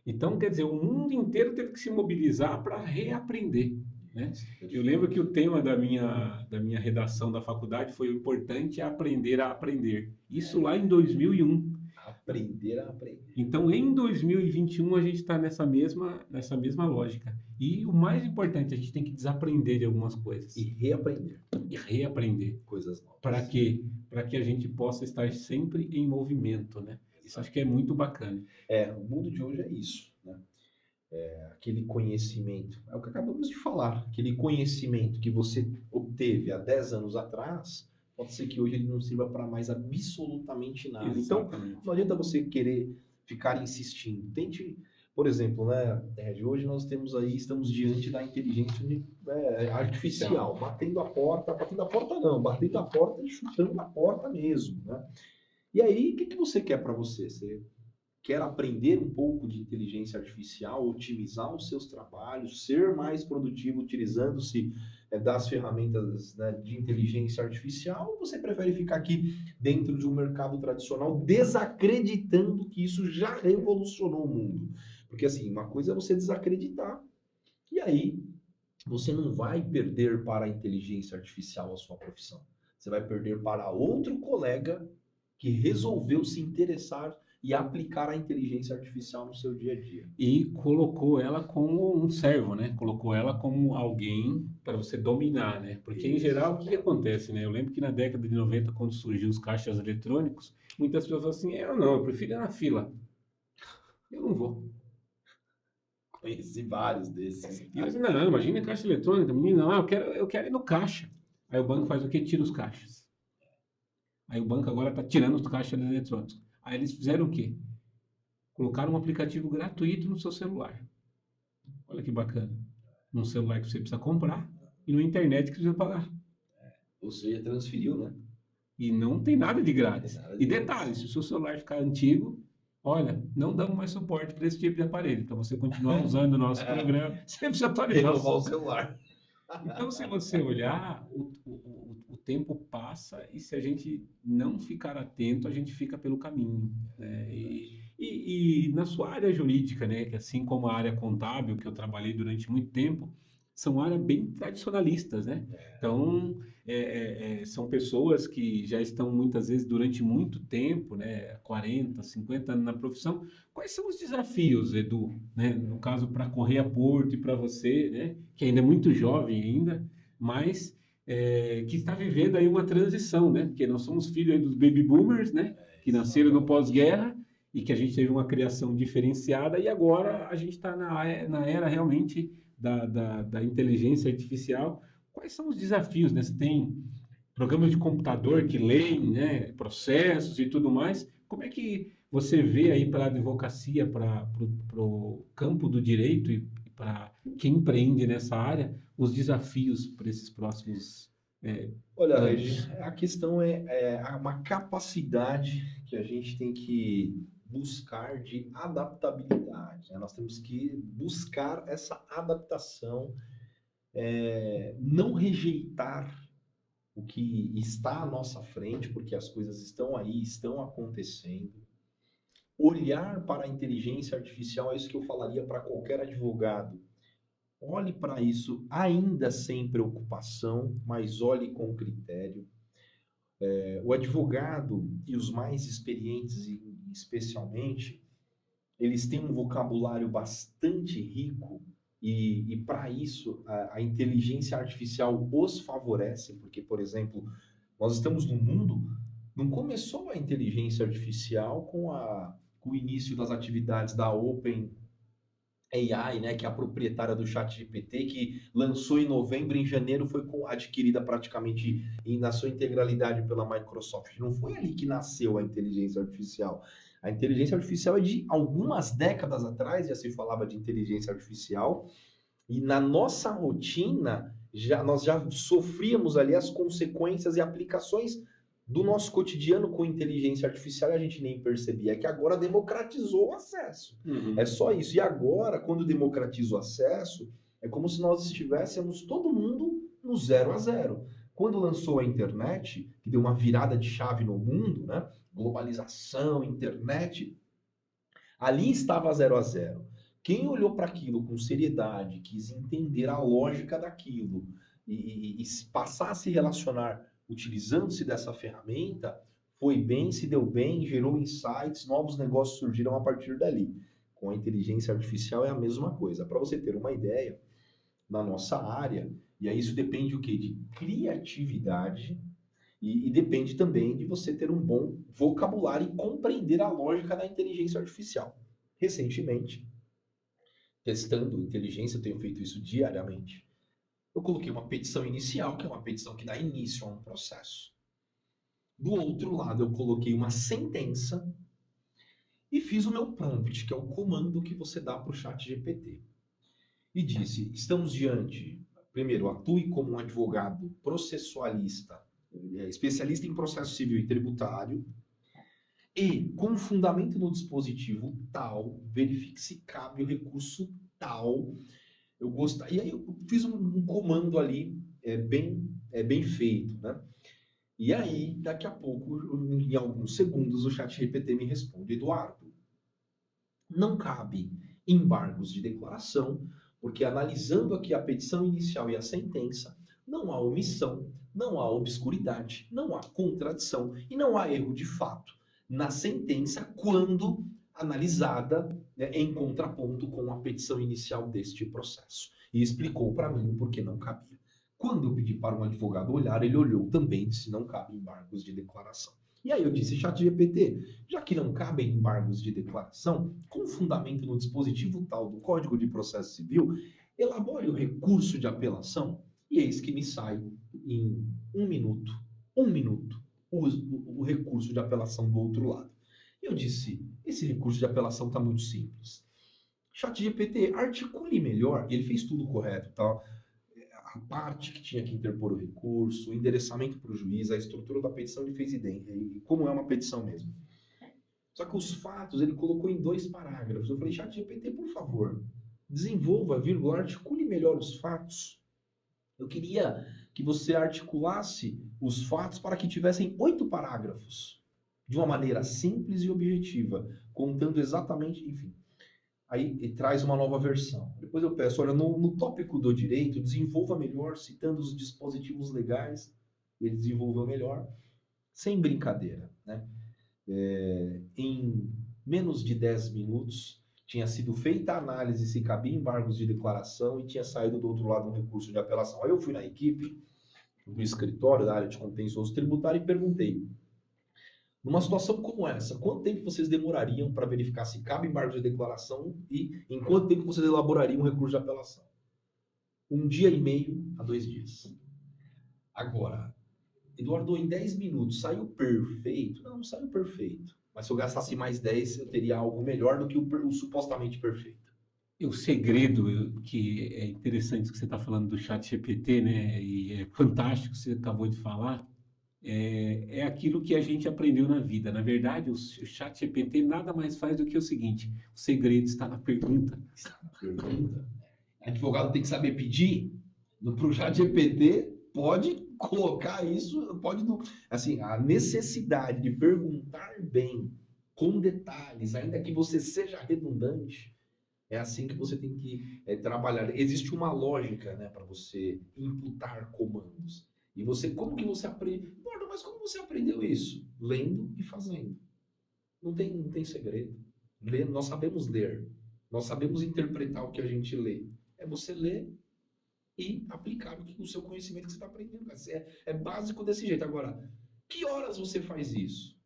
Então, quer dizer, o mundo inteiro teve que se mobilizar para reaprender, né? Eu lembro que o tema da minha redação da faculdade foi o importante é aprender a aprender. Isso lá em 2001. Aprender a aprender. Então, em 2021, a gente está nessa mesma lógica. E o mais importante, a gente tem que desaprender de algumas coisas. E reaprender. E reaprender. Coisas novas. Para quê? Para que a gente possa estar sempre em movimento, né? Isso acho que é muito bacana. O mundo de hoje é isso, né? Aquele conhecimento, é o que acabamos de falar, aquele conhecimento que você obteve há 10 anos atrás, pode ser que hoje ele não sirva para mais absolutamente nada. Exatamente. Então, não adianta você querer ficar insistindo. Tente, por exemplo, né, de hoje nós estamos diante da inteligência artificial, batendo a porta e chutando a porta mesmo, né? E aí, o que você quer para você? Você quer aprender um pouco de inteligência artificial, otimizar os seus trabalhos, ser mais produtivo utilizando-se das ferramentas, né, de inteligência artificial, ou você prefere ficar aqui dentro de um mercado tradicional desacreditando que isso já revolucionou o mundo? Porque assim, uma coisa é você desacreditar, e aí você não vai perder para a inteligência artificial a sua profissão. Você vai perder para outro colega que resolveu se interessar e aplicar a inteligência artificial no seu dia a dia. E colocou ela como um servo, né? Colocou ela como alguém para você dominar, né? Porque, em geral, o que acontece, né? Eu lembro que na década de 90, quando surgiu os caixas eletrônicos, muitas pessoas falavam assim, eu prefiro ir na fila. Eu não vou. Conheci vários desses. E eu disse, não, imagina caixa eletrônica. Menina, não, eu quero ir no caixa. Aí o banco faz o quê? Tira os caixas. Aí o banco agora está tirando os caixas eletrônicos. Aí eles fizeram o quê? Colocaram um aplicativo gratuito no seu celular. Olha que bacana. Num celular que você precisa comprar e na internet que você precisa pagar. Ou seja, transferiu, né? E não tem nada de grátis. E detalhe, se o seu celular ficar antigo, olha, não damos mais suporte para esse tipo de aparelho. Então você continuar usando o nosso programa, você precisa atualizar o celular. Então, se você olhar, o tempo passa e se a gente não ficar atento, a gente fica pelo caminho, né? E na sua área jurídica, né, que assim como a área contábil, que eu trabalhei durante muito tempo, são áreas bem tradicionalistas, né? Então, são pessoas que já estão muitas vezes durante muito tempo, né, 40, 50 anos na profissão. Quais são os desafios, Edu, né, no caso para a Correia Porto e para você, né, que ainda é muito jovem ainda, mas que está vivendo aí uma transição, né? Porque nós somos filhos aí dos baby boomers, né, que nasceram no pós-guerra e que a gente teve uma criação diferenciada e agora a gente está na era realmente da inteligência artificial. Quais são os desafios, né? Você tem programas de computador que leem, né, processos e tudo mais. Como é que você vê aí para a advocacia, para o campo do direito e para quem empreende nessa área, os desafios para esses próximos Olha, Regi, anos? a questão é uma capacidade que a gente tem que buscar de adaptabilidade, né? Nós temos que buscar essa adaptação, não rejeitar o que está à nossa frente, porque as coisas estão aí, estão acontecendo. Olhar para a inteligência artificial é isso que eu falaria para qualquer advogado. Olhe para isso ainda sem preocupação, mas olhe com critério. O advogado e os mais experientes, especialmente, eles têm um vocabulário bastante rico e para isso a inteligência artificial os favorece, porque, por exemplo, nós estamos num mundo, não começou a inteligência artificial com o início das atividades da OpenAI, né, que é a proprietária do ChatGPT, que lançou em novembro, em janeiro foi adquirida praticamente na sua integralidade pela Microsoft. Não foi ali que nasceu a inteligência artificial. A inteligência artificial é de algumas décadas atrás, já se falava de inteligência artificial, e na nossa rotina, nós já sofríamos ali as consequências e aplicações do nosso cotidiano com inteligência artificial e a gente nem percebia. É que agora democratizou o acesso. É só isso. E agora, quando democratiza o acesso, é como se nós estivéssemos todo mundo no 0 a 0. Quando lançou a internet, que deu uma virada de chave no mundo, né? Globalização, internet, ali estava 0 a 0. Quem olhou para aquilo com seriedade, quis entender a lógica daquilo e passar a se relacionar utilizando-se dessa ferramenta, foi bem, se deu bem, gerou insights, novos negócios surgiram a partir dali. Com a inteligência artificial é a mesma coisa. Para você ter uma ideia, na nossa área, e aí isso depende o quê? De criatividade e depende também de você ter um bom vocabulário e compreender a lógica da inteligência artificial. Recentemente, testando inteligência, eu tenho feito isso diariamente. Eu coloquei uma petição inicial, que é uma petição que dá início a um processo. Do outro lado, eu coloquei uma sentença e fiz o meu prompt, que é o comando que você dá para o chat GPT. E disse, estamos diante, primeiro, atue como um advogado processualista, especialista em processo civil e tributário, e, com fundamento no dispositivo tal, verifique se cabe o recurso tal. E aí eu fiz um comando ali bem feito, né? E aí, daqui a pouco, em alguns segundos, o chat GPT me responde, Eduardo, não cabe embargos de declaração, porque analisando aqui a petição inicial e a sentença, não há omissão, não há obscuridade, não há contradição e não há erro de fato na sentença quando analisada, né, em contraponto com a petição inicial deste processo. E explicou para mim por que não cabia. Quando eu pedi para um advogado olhar, ele olhou também e disse não cabe embargos de declaração. E aí eu disse, ChatGPT, já que não cabem embargos de declaração, com fundamento no dispositivo tal do Código de Processo Civil, elabore o recurso de apelação. E eis que me sai em um minuto, o recurso de apelação do outro lado. Eu disse, esse recurso de apelação está muito simples. ChatGPT, articule melhor, ele fez tudo correto, tá? A parte que tinha que interpor o recurso, o endereçamento para o juiz, a estrutura da petição ele fez idêntica, e como é uma petição mesmo. Só que os fatos ele colocou em 2 parágrafos. Eu falei, ChatGPT, por favor, desenvolva, vírgula, articule melhor os fatos. Eu queria que você articulasse os fatos para que tivessem 8 parágrafos, de uma maneira simples e objetiva, contando exatamente, enfim. Aí traz uma nova versão. Depois eu peço, olha, no tópico do direito, desenvolva melhor, citando os dispositivos legais, ele desenvolveu melhor, sem brincadeira, né? Em menos de 10 minutos, tinha sido feita a análise se cabia embargos de declaração e tinha saído do outro lado um recurso de apelação. Aí eu fui na equipe, do escritório, da área de contencioso tributário, e perguntei, numa situação como essa, quanto tempo vocês demorariam para verificar se cabe embargo de declaração e em quanto tempo vocês elaborariam um recurso de apelação? 1 dia e meio a 2 dias. Agora, Eduardo, em 10 minutos, saiu perfeito? Não saiu perfeito. Mas se eu gastasse mais 10, eu teria algo melhor do que o supostamente perfeito. O segredo que é interessante que você está falando do chat GPT, né? E é fantástico que você acabou de falar, é aquilo que a gente aprendeu na vida. Na verdade, o chat GPT nada mais faz do que o seguinte: o segredo está na pergunta. Está na pergunta. Advogado tem que saber pedir. Para o chat GPT, pode colocar isso, pode. Assim, a necessidade de perguntar bem, com detalhes, ainda que você seja redundante, é assim que você tem que trabalhar. Existe uma lógica, né, para você imputar comandos. E você, como que você aprende? Eduardo, mas como você aprendeu isso? Lendo e fazendo. Não tem segredo. Nós sabemos ler. Nós sabemos interpretar o que a gente lê. É você ler e aplicar o seu conhecimento que você está aprendendo. É básico desse jeito. Agora, que horas você faz isso?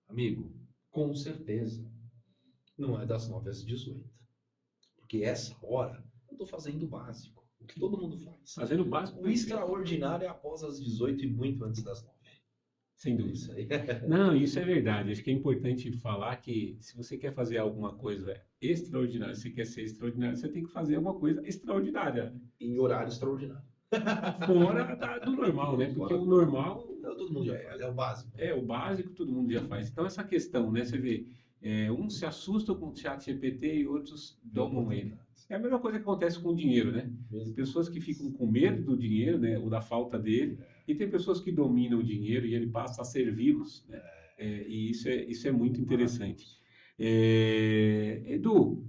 Amigo, com certeza, não é das 9 às 18. Porque essa hora eu estou fazendo o básico. O que todo mundo faz. Fazendo o básico. O extraordinário é após as 18 e muito antes das 9. Sem dúvida. Isso aí. Não, isso é verdade. Acho que é importante falar que se você quer fazer alguma coisa extraordinária, se quer ser extraordinário, você tem que fazer alguma coisa extraordinária. Em horário extraordinário. Fora do normal, né? Porque o normal todo mundo já faz, é o básico. É o básico, todo mundo já faz. Então, essa questão, né? Você vê, uns se assustam com o chat GPT e outros domam ele. É a mesma coisa que acontece com o dinheiro, né? Tem pessoas que ficam com medo do dinheiro, né? Ou da falta dele, e tem pessoas que dominam o dinheiro e ele passa a servi-los, né? E isso é muito interessante. Edu,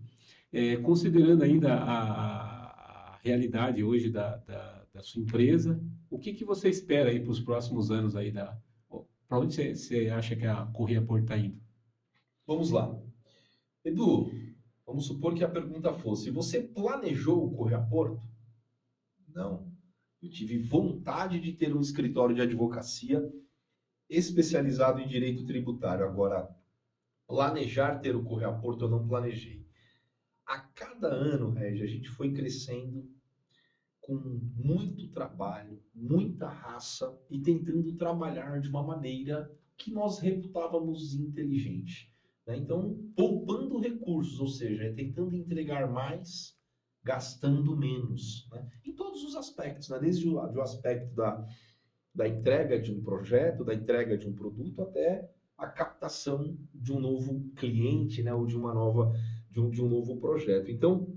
considerando ainda a realidade hoje da sua empresa, o que você espera aí para os próximos anos aí para onde você acha que a Correia Porto está indo? Vamos lá. Edu, vamos supor que a pergunta fosse: você planejou o Correia Porto? Não. Eu tive vontade de ter um escritório de advocacia especializado em direito tributário. Agora, planejar ter o Correia Porto eu não planejei. A cada ano, Regi, a gente foi crescendo com muito trabalho, muita raça e tentando trabalhar de uma maneira que nós reputávamos inteligente. Né? Então, poupando recursos, ou seja, tentando entregar mais, gastando menos. Né? Em todos os aspectos, né? Desde o aspecto da entrega de um projeto, da entrega de um produto, até a captação de um novo cliente, né? Ou de uma nova, de um novo projeto. Então,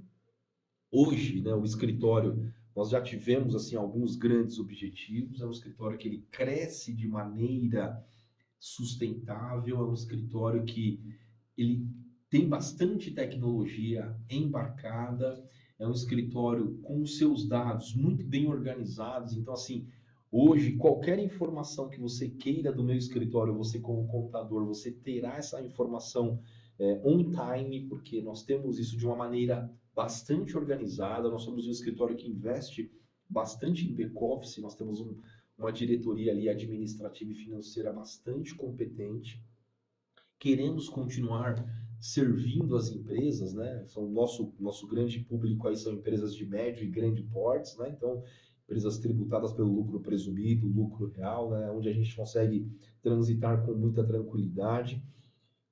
hoje, né, o escritório, nós já tivemos assim alguns grandes objetivos. É um escritório que ele cresce de maneira sustentável, é um escritório que ele tem bastante tecnologia embarcada, é um escritório com os seus dados muito bem organizados. Então, assim, hoje, qualquer informação que você queira do meu escritório, você como contador, você terá essa informação on time, porque nós temos isso de uma maneira bastante organizada. Nós somos um escritório que investe bastante em back-office, nós temos uma diretoria ali administrativa e financeira bastante competente. Queremos continuar servindo as empresas, né? São nosso grande público aí são empresas de médio e grande portes, né? Então, empresas tributadas pelo lucro presumido, lucro real, né? Onde a gente consegue transitar com muita tranquilidade.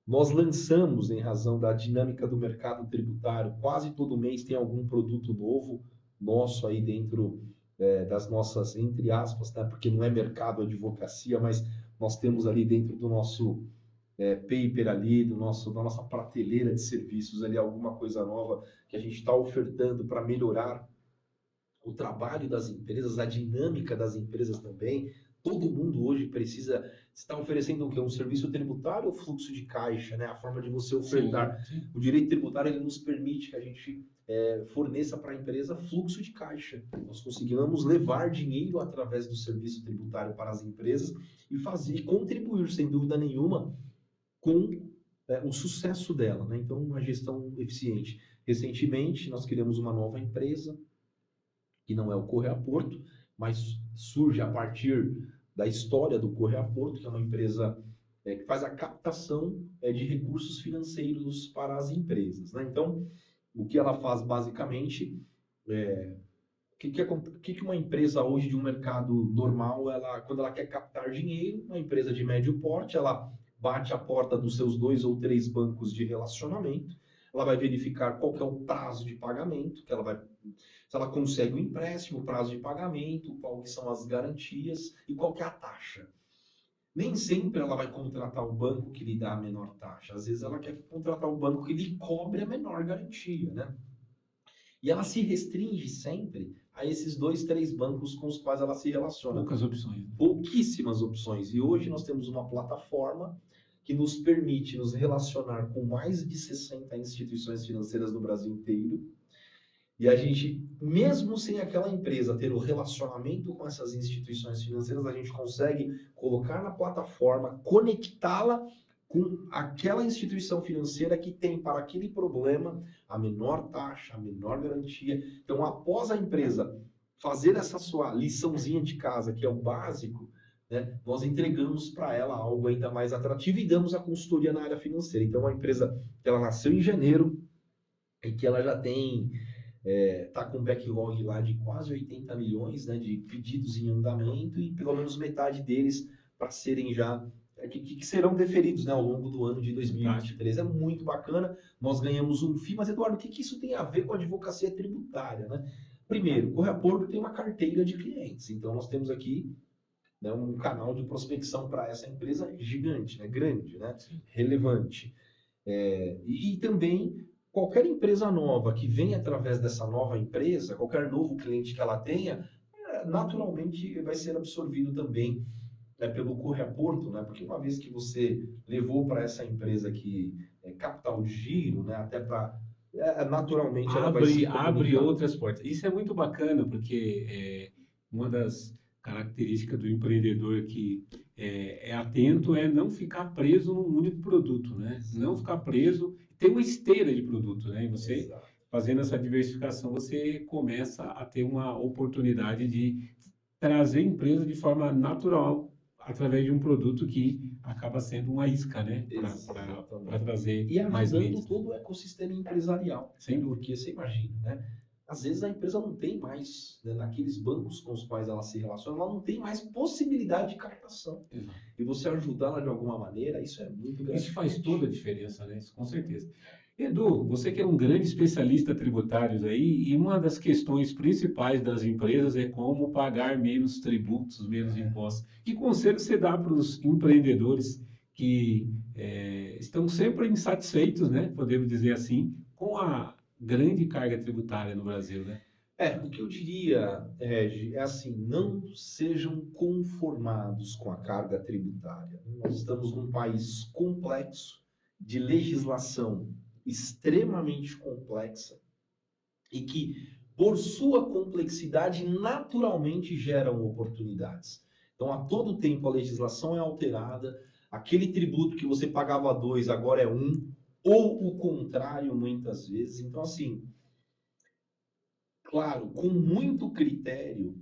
Nós lançamos, em razão da dinâmica do mercado tributário, quase todo mês tem algum produto novo nosso aí dentro das nossas, entre aspas, né? Porque não é mercado advocacia, mas nós temos ali dentro do nosso paper ali, da nossa prateleira de serviços ali, alguma coisa nova que a gente está ofertando para melhorar o trabalho das empresas, a dinâmica das empresas também. Todo mundo hoje precisa estar oferecendo o quê? Um serviço tributário ou fluxo de caixa, né? A forma de você ofertar. Sim. O direito tributário ele nos permite que a gente forneça para a empresa fluxo de caixa. Nós conseguimos levar dinheiro através do serviço tributário para as empresas e contribuir, sem dúvida nenhuma, com o sucesso dela, né? Então, uma gestão eficiente. Recentemente, nós criamos uma nova empresa, que não é o Correia Porto, mas surge a partir da história do Correia Porto, que é uma empresa que faz a captação de recursos financeiros para as empresas, né? Então, o que ela faz basicamente, o que uma empresa hoje de um mercado normal, quando ela quer captar dinheiro, uma empresa de médio porte, ela bate a porta dos seus 2 ou 3 bancos de relacionamento, ela vai verificar qual que é o prazo de pagamento, que ela vai, se ela consegue o empréstimo, o prazo de pagamento, qual que são as garantias e qual que é a taxa. Nem sempre ela vai contratar o banco que lhe dá a menor taxa. Às vezes ela quer contratar o banco que lhe cobre a menor garantia, né? E ela se restringe sempre a esses 2, 3 bancos com os quais ela se relaciona. Poucas opções. Pouquíssimas opções. E hoje nós temos uma plataforma que nos permite nos relacionar com mais de 60 instituições financeiras no Brasil inteiro. E a gente, mesmo sem aquela empresa ter o relacionamento com essas instituições financeiras, a gente consegue colocar na plataforma, conectá-la com aquela instituição financeira que tem para aquele problema a menor taxa, a menor garantia. Então, após a empresa fazer essa sua liçãozinha de casa, que é o básico, né, nós entregamos para ela algo ainda mais atrativo e damos a consultoria na área financeira. Então, a empresa, ela nasceu em janeiro e que ela já tem está com um backlog lá de quase 80 milhões, né, de pedidos em andamento e pelo menos metade deles para serem já que serão deferidos, né, ao longo do ano de 2023. É muito bacana. Nós ganhamos um FII, mas Eduardo, o que isso tem a ver com a advocacia tributária, né? Primeiro, o Correia Porto tem uma carteira de clientes, então nós temos aqui, né, um canal de prospecção para essa empresa gigante, né, grande, né, relevante. E também qualquer empresa nova que venha através dessa nova empresa, qualquer novo cliente que ela tenha, naturalmente vai ser absorvido também pelo Correia Porto, né? Porque uma vez que você levou para essa empresa que é capital de giro, né? Até para naturalmente ela vai se Abre comunicar. outras portas. Isso é muito bacana, porque uma das características do empreendedor que é atento é não ficar preso num único produto, né? Não ficar preso, ter uma esteira de produto, né? E você, Exato. fazendo essa diversificação, você começa a ter uma oportunidade de trazer empresa de forma natural através de um produto que acaba sendo uma isca, né? Para Exatamente. trazer E mais ajudando leads. todo o ecossistema empresarial. Sem Né? dúvida. Porque você imagina, né? Às vezes a empresa não tem mais, né, naqueles bancos com os quais ela se relaciona, ela não tem mais possibilidade de captação. Exato. E você ajudá-la de alguma maneira, isso é muito gratificante. Isso faz toda a diferença, né? Isso, com certeza. Edu, você que é um grande especialista tributário aí, e uma das questões principais das empresas é como pagar menos tributos, menos impostos. Que conselho você dá para os empreendedores que estão sempre insatisfeitos, né? Podemos dizer assim, com a grande carga tributária no Brasil, né? O que eu diria, Regi, é assim, não sejam conformados com a carga tributária. Nós estamos num país complexo, de legislação extremamente complexa e que, por sua complexidade, naturalmente geram oportunidades. Então, a todo tempo a legislação é alterada, aquele tributo que você pagava 2 agora é 1, ou o contrário muitas vezes. Então, assim, claro, com muito critério,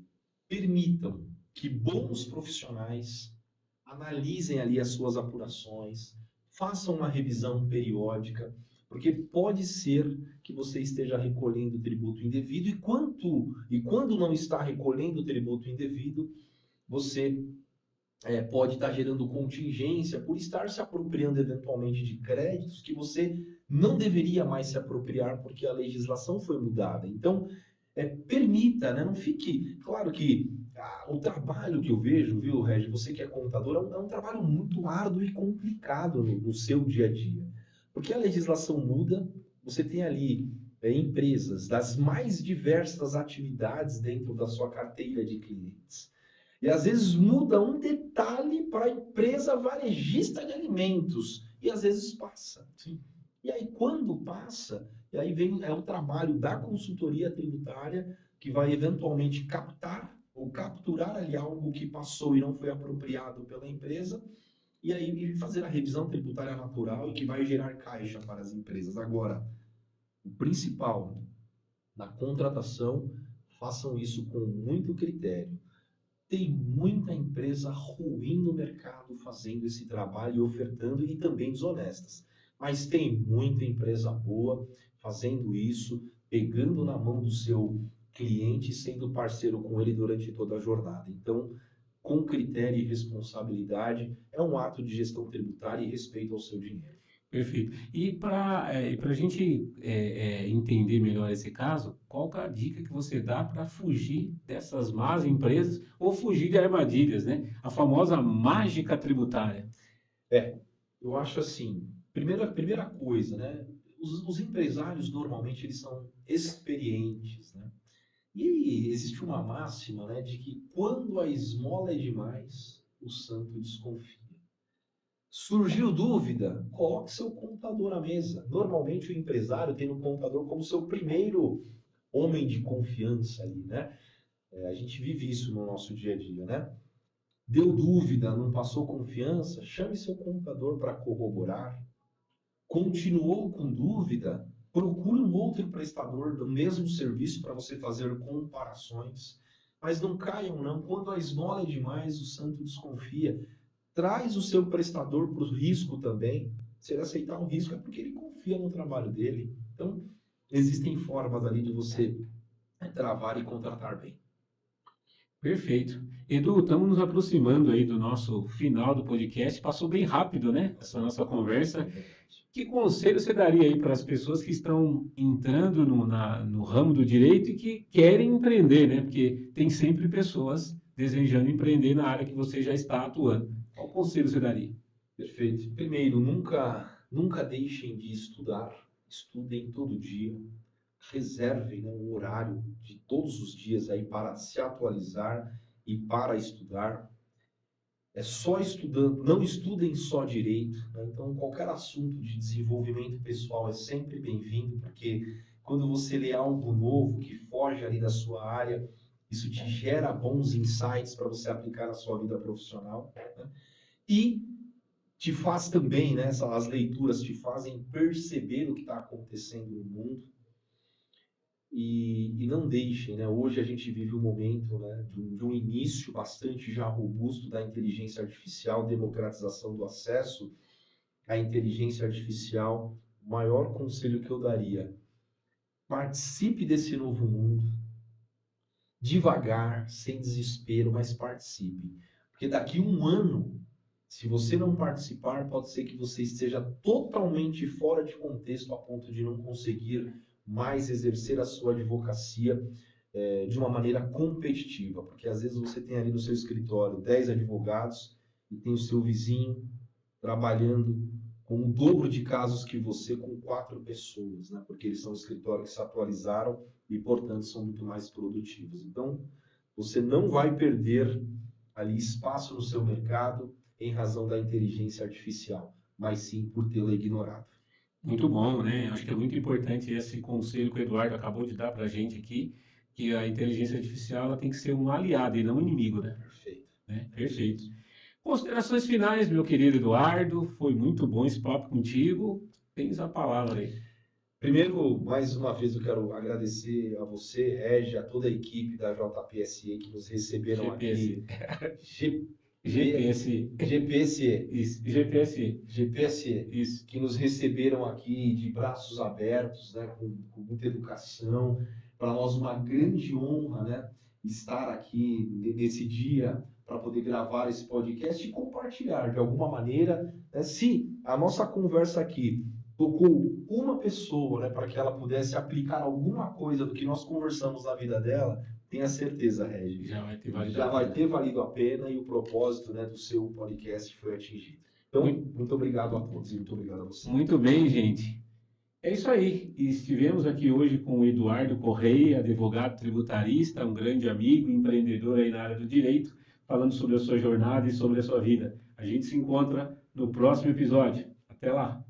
permitam que bons profissionais analisem ali as suas apurações, façam uma revisão periódica, porque pode ser que você esteja recolhendo tributo indevido e quando não está recolhendo tributo indevido, você pode estar gerando contingência por estar se apropriando eventualmente de créditos que você não deveria mais se apropriar porque a legislação foi mudada. Então, permita, né? Não fique... Claro que o trabalho que eu vejo, viu, Regi, você que é contador, é um trabalho muito árduo e complicado no seu dia a dia. Porque a legislação muda, você tem ali empresas das mais diversas atividades dentro da sua carteira de clientes. E às vezes muda um detalhe para a empresa varejista de alimentos. E às vezes passa. Sim. E aí, quando passa, e aí vem o trabalho da consultoria tributária, que vai eventualmente captar ou capturar ali algo que passou e não foi apropriado pela empresa, e aí fazer a revisão tributária natural e que vai gerar caixa para as empresas. Agora, o principal, na contratação, façam isso com muito critério. Tem muita empresa ruim no mercado fazendo esse trabalho e ofertando, e também desonestas. Mas tem muita empresa boa fazendo isso, pegando na mão do seu cliente e sendo parceiro com ele durante toda a jornada. Então, com critério e responsabilidade, é um ato de gestão tributária e respeito ao seu dinheiro. Perfeito. E para a gente entender melhor esse caso, qual que é a dica que você dá para fugir dessas más empresas ou fugir de armadilhas, né? A famosa mágica tributária. É, eu acho assim, primeira coisa, né? Os empresários normalmente eles são experientes, né? E existe uma máxima, né, de que quando a esmola é demais, o santo desconfia. Surgiu dúvida? Coloque seu contador à mesa. Normalmente o empresário tem o contador como seu primeiro homem de confiança ali, né? A gente vive isso no nosso dia a dia, né? Deu dúvida, não passou confiança? Chame seu contador para corroborar. Continuou com dúvida? Procure um outro prestador do mesmo serviço para você fazer comparações. Mas não caiam, não. Quando a esmola é demais, o santo desconfia. Traz o seu prestador para o risco também. Se ele aceitar um risco, é porque ele confia no trabalho dele. Então, existem formas ali de você travar e contratar bem. Perfeito. Edu, estamos nos aproximando aí do nosso final do podcast. Passou bem rápido, né? Essa nossa conversa. Que conselho você daria aí para as pessoas que estão entrando no ramo do direito e que querem empreender, né? Porque tem sempre pessoas desejando empreender na área que você já está atuando. Qual conselho você daria? Perfeito. Primeiro, nunca deixem de estudar. Estudem todo dia. Reservem, né, um horário de todos os dias aí para se atualizar e para estudar. É só estudando, não estudem só direito, né? Então, qualquer assunto de desenvolvimento pessoal é sempre bem-vindo, porque quando você lê algo novo que foge ali da sua área, isso te gera bons insights para você aplicar na sua vida profissional, né? E te faz também, né, as leituras te fazem perceber o que está acontecendo no mundo. E não deixem, né? Hoje a gente vive um momento, né, de um início bastante já robusto da inteligência artificial, democratização do acesso à inteligência artificial. O maior conselho que eu daria: participe desse novo mundo, devagar, sem desespero, mas participe. Porque daqui a um ano, se você não participar, pode ser que você esteja totalmente fora de contexto a ponto de não conseguir mais exercer a sua advocacia de uma maneira competitiva, porque às vezes você tem ali no seu escritório 10 advogados e tem o seu vizinho trabalhando com o dobro de casos que você com 4 pessoas, né? Porque eles são escritórios que se atualizaram e, portanto, são muito mais produtivos. Então, você não vai perder ali espaço no seu mercado em razão da inteligência artificial, mas sim por tê-la ignorado. Muito bom, né? Acho que é muito importante esse conselho que o Eduardo acabou de dar para a gente aqui, que a inteligência artificial ela tem que ser um aliado e não um inimigo, né? Perfeito. Perfeito. Considerações finais, meu querido Eduardo. Foi muito bom esse papo contigo. Tens a palavra aí. Primeiro, mais uma vez, eu quero agradecer a você, Regi, a toda a equipe da JPSE que nos receberam GPSE. aqui. GPSE. GPSE. Isso, GPSE. GPSE. Isso. Que nos receberam aqui de braços abertos, né, com muita educação. Para nós, uma grande honra, né, estar aqui nesse dia para poder gravar esse podcast e compartilhar de alguma maneira, né, se a nossa conversa aqui tocou uma pessoa, né, para que ela pudesse aplicar alguma coisa do que nós conversamos na vida dela, tenha certeza, Regi, Já vai ter valido já vai ter valido a pena e o propósito, né, do seu podcast foi atingido. Então, muito obrigado a todos e muito obrigado a você. Muito bem, gente. É isso aí. Estivemos aqui hoje com o Eduardo Correia, advogado tributarista, um grande amigo, empreendedor aí na área do direito, falando sobre a sua jornada e sobre a sua vida. A gente se encontra no próximo episódio. Até lá!